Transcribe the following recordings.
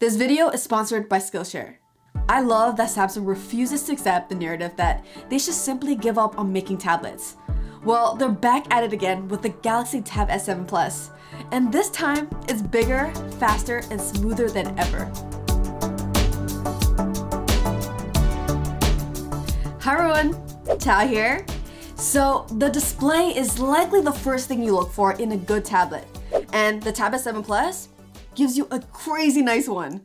This video is sponsored by Skillshare. I love that Samsung refuses to accept the narrative that they should simply give up on making tablets. Well, they're back at it again with the Galaxy Tab S7 Plus, and this time it's bigger, faster, and smoother than ever. Hi everyone, Thao here. So the display is likely the first thing you look for in a good tablet, and the Tab S7 Plus gives you a crazy nice one.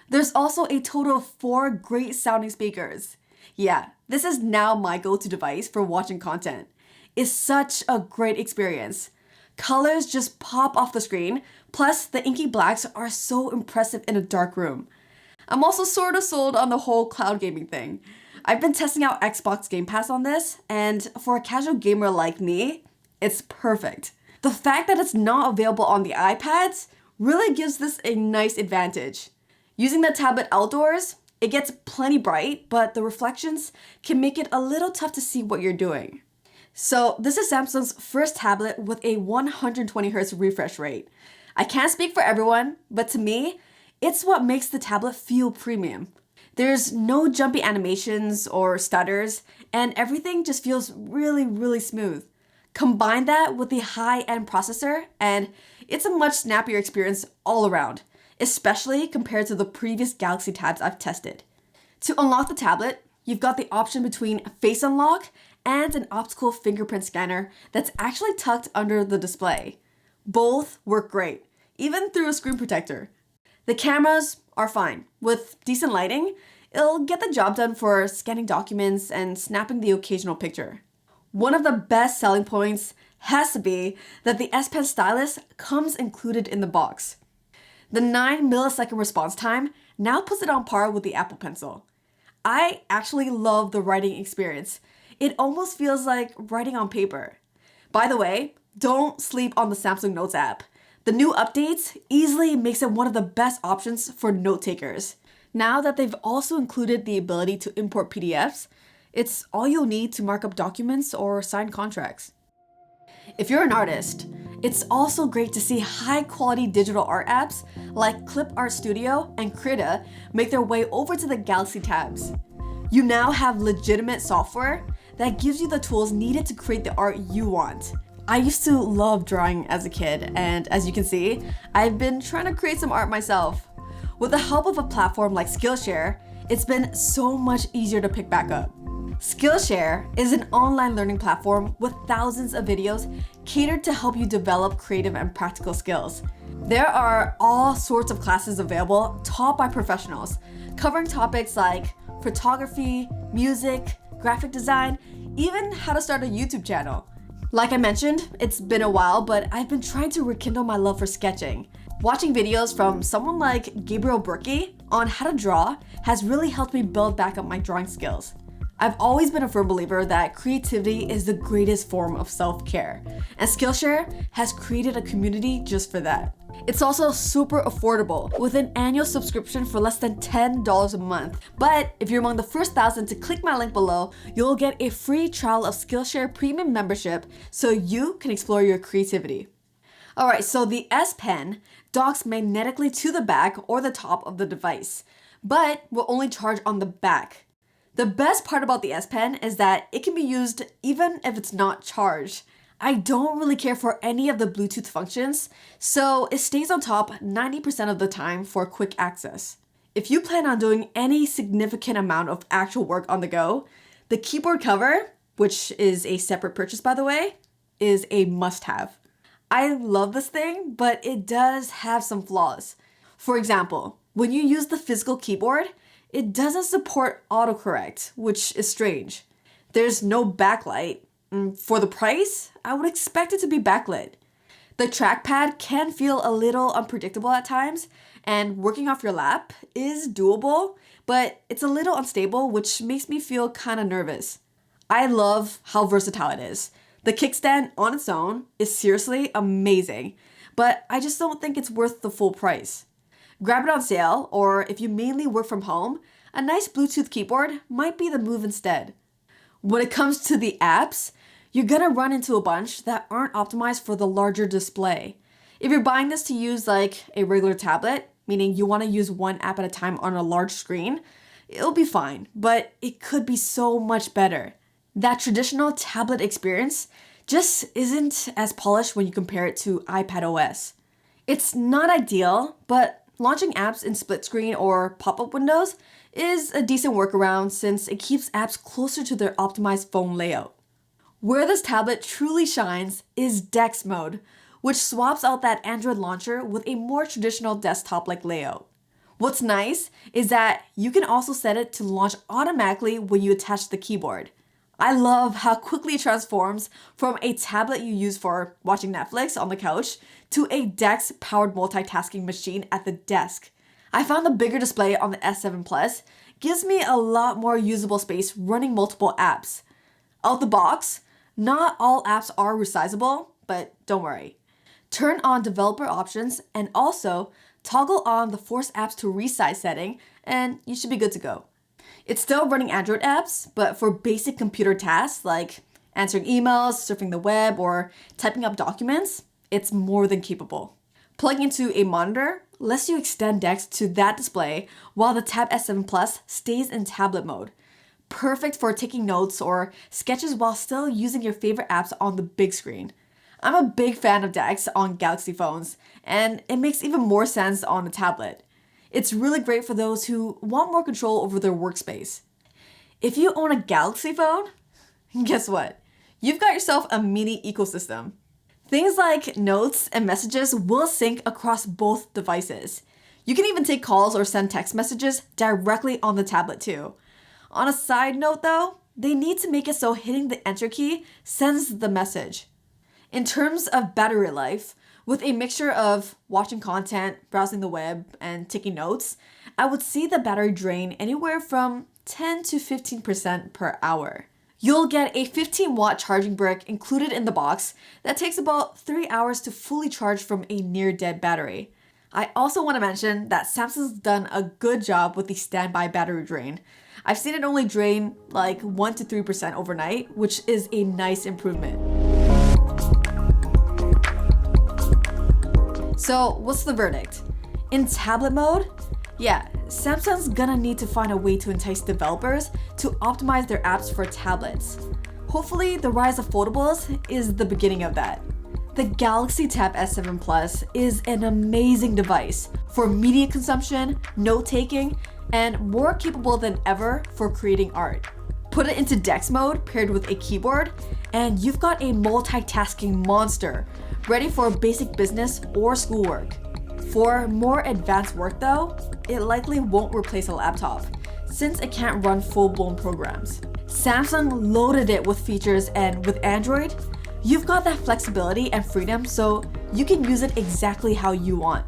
There's also a total of 4 great sounding speakers. Yeah, this is now my go-to device for watching content. It's such a great experience. Colors just pop off the screen, plus the inky blacks are so impressive in a dark room. I'm also sort of sold on the whole cloud gaming thing. I've been testing out Xbox Game Pass on this, and for a casual gamer like me, it's perfect. The fact that it's not available on the iPads really gives this a nice advantage. Using the tablet outdoors, it gets plenty bright, but the reflections can make it a little tough to see what you're doing. So this is Samsung's first tablet with a 120Hz refresh rate. I can't speak for everyone, but to me, it's what makes the tablet feel premium. There's no jumpy animations or stutters, and everything just feels really smooth. Combine that with the high-end processor, and it's a much snappier experience all around, especially compared to the previous Galaxy Tabs I've tested. To unlock the tablet, you've got the option between Face Unlock and an optical fingerprint scanner that's actually tucked under the display. Both work great, even through a screen protector. The cameras are fine. With decent lighting, it'll get the job done for scanning documents and snapping the occasional picture. One of the best selling points has to be that the S Pen stylus comes included in the box. The 9-millisecond response time now puts it on par with the Apple Pencil. I actually love the writing experience. It almost feels like writing on paper. By the way, don't sleep on the Samsung Notes app. The new updates easily makes it one of the best options for note takers. Now that they've also included the ability to import PDFs, it's all you'll need to mark up documents or sign contracts. If you're an artist, it's also great to see high-quality digital art apps like Clip Art Studio and Krita make their way over to the Galaxy Tabs. You now have legitimate software that gives you the tools needed to create the art you want. I used to love drawing as a kid, and as you can see, I've been trying to create some art myself. With the help of a platform like Skillshare, it's been so much easier to pick back up. Skillshare is an online learning platform with thousands of videos catered to help you develop creative and practical skills. There are all sorts of classes available taught by professionals, covering topics like photography, music, graphic design, even how to start a YouTube channel. Like I mentioned, it's been a while, but I've been trying to rekindle my love for sketching. Watching videos from someone like Gabriel Burkey on how to draw has really helped me build back up my drawing skills. I've always been a firm believer that creativity is the greatest form of self-care, and Skillshare has created a community just for that. It's also super affordable with an annual subscription for less than $10 a month. But if you're among the first 1,000 to click my link below, you'll get a free trial of Skillshare Premium membership so you can explore your creativity. Alright, so the S Pen docks magnetically to the back or the top of the device, but will only charge on the back. The best part about the S Pen is that it can be used even if it's not charged. I don't really care for any of the Bluetooth functions, so it stays on top 90% of the time for quick access. If you plan on doing any significant amount of actual work on the go, the keyboard cover, which is a separate purchase by the way, is a must-have. I love this thing, but it does have some flaws. For example, when you use the physical keyboard, it doesn't support autocorrect, which is strange. There's no backlight. For the price, I would expect it to be backlit. The trackpad can feel a little unpredictable at times, and working off your lap is doable, but it's a little unstable, which makes me feel kind of nervous. I love how versatile it is. The kickstand on its own is seriously amazing, but I just don't think it's worth the full price. Grab it on sale, or if you mainly work from home, a nice Bluetooth keyboard might be the move instead. When it comes to the apps, you're gonna run into a bunch that aren't optimized for the larger display. If you're buying this to use like a regular tablet, meaning you want to use one app at a time on a large screen, it'll be fine, but it could be so much better. That traditional tablet experience just isn't as polished when you compare it to iPad OS. It's not ideal, but launching apps in split screen or pop-up windows is a decent workaround since it keeps apps closer to their optimized phone layout. Where this tablet truly shines is DeX mode, which swaps out that Android launcher with a more traditional desktop-like layout. What's nice is that you can also set it to launch automatically when you attach the keyboard. I love how quickly it transforms from a tablet you use for watching Netflix on the couch to a DeX-powered multitasking machine at the desk. I found the bigger display on the S7 Plus gives me a lot more usable space running multiple apps. Out the box, not all apps are resizable, but don't worry. Turn on developer options and also toggle on the force apps to resize setting and you should be good to go. It's still running Android apps, but for basic computer tasks like answering emails, surfing the web, or typing up documents, it's more than capable. Plugging into a monitor lets you extend DeX to that display while the Tab S7 Plus stays in tablet mode. Perfect for taking notes or sketches while still using your favorite apps on the big screen. I'm a big fan of DeX on Galaxy phones, and it makes even more sense on a tablet. It's really great for those who want more control over their workspace. If you own a Galaxy phone, guess what? You've got yourself a mini ecosystem. Things like notes and messages will sync across both devices. You can even take calls or send text messages directly on the tablet too. On a side note though, they need to make it so hitting the enter key sends the message. In terms of battery life, with a mixture of watching content, browsing the web, and taking notes, I would see the battery drain anywhere from 10 to 15% per hour. You'll get a 15-watt charging brick included in the box that takes about 3 hours to fully charge from a near-dead battery. I also want to mention that Samsung's done a good job with the standby battery drain. I've seen it only drain like 1 to 3% overnight, which is a nice improvement. So what's the verdict? In tablet mode? Yeah, Samsung's gonna need to find a way to entice developers to optimize their apps for tablets. Hopefully the rise of foldables is the beginning of that. The Galaxy Tab S7 Plus is an amazing device for media consumption, note-taking, and more capable than ever for creating art. Put it into DeX mode paired with a keyboard, and you've got a multitasking monster ready for basic business or schoolwork. For more advanced work though, it likely won't replace a laptop since it can't run full-blown programs. Samsung loaded it with features, and with Android, you've got that flexibility and freedom so you can use it exactly how you want.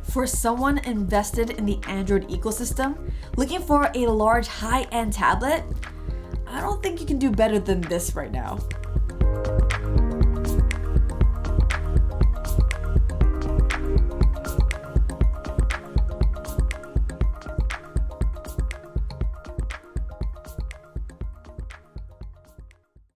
For someone invested in the Android ecosystem, looking for a large high-end tablet, I don't think you can do better than this right now.